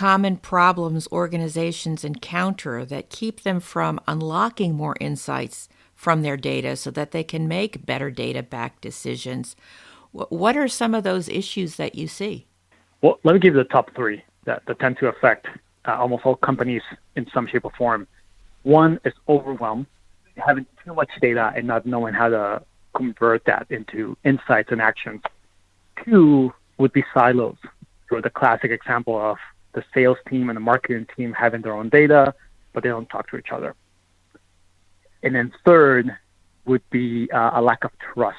common problems organizations encounter that keep them from unlocking more insights from their data so that they can make better data-backed decisions? What are some of those issues that you see? Well, let me give you the top three that tend to affect almost all companies in some shape or form. One is overwhelm, having too much data and not knowing how to convert that into insights and actions. Two would be silos. So the classic example of the sales team and the marketing team having their own data, but they don't talk to each other. And then third would be a lack of trust.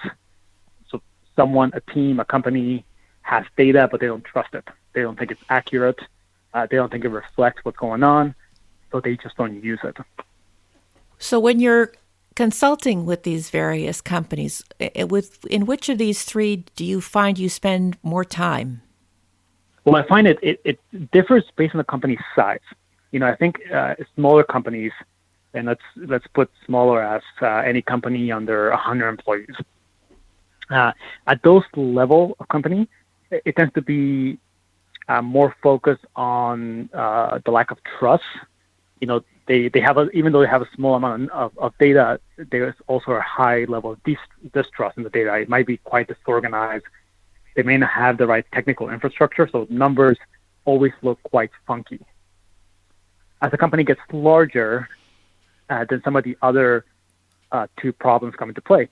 So someone, a team, a company has data, but they don't trust it. They don't think it's accurate. They don't think it reflects what's going on, so they just don't use it. So when you're consulting with these various companies, in which of these three do you find you spend more time? Well, I find it differs based on the company's size. I think smaller companies, and let's put smaller as any company under 100 employees. At those level of company, it tends to be more focused on the lack of trust. They have even though they have a small amount of data, there's also a high level of distrust in the data. It might be quite disorganized. They may not have the right technical infrastructure, so numbers always look quite funky. As a company gets larger, then some of the other two problems come into play.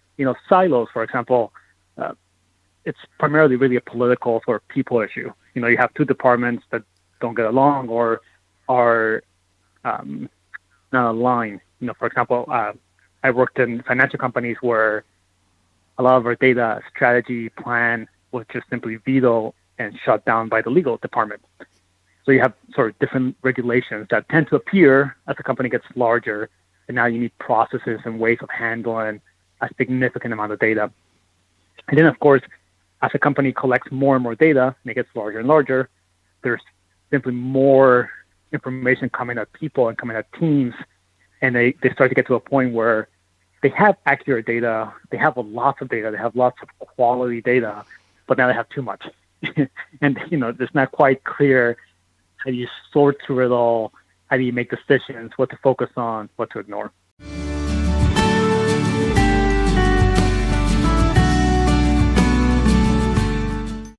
Silos, for example, it's primarily really a political sort of people issue. You have two departments that don't get along or are not aligned. For example, I worked in financial companies where a lot of our data strategy plan was just simply vetoed and shut down by the legal department. So you have sort of different regulations that tend to appear as the company gets larger, and now you need processes and ways of handling a significant amount of data. And then, of course, as a company collects more and more data and it gets larger and larger, there's simply more information coming at people and coming at teams, and they start to get to a point where they have accurate data, they have lots of data, they have lots of quality data, but now they have too much. And, it's not quite clear how do you sort through it all, how do you make decisions, what to focus on, what to ignore.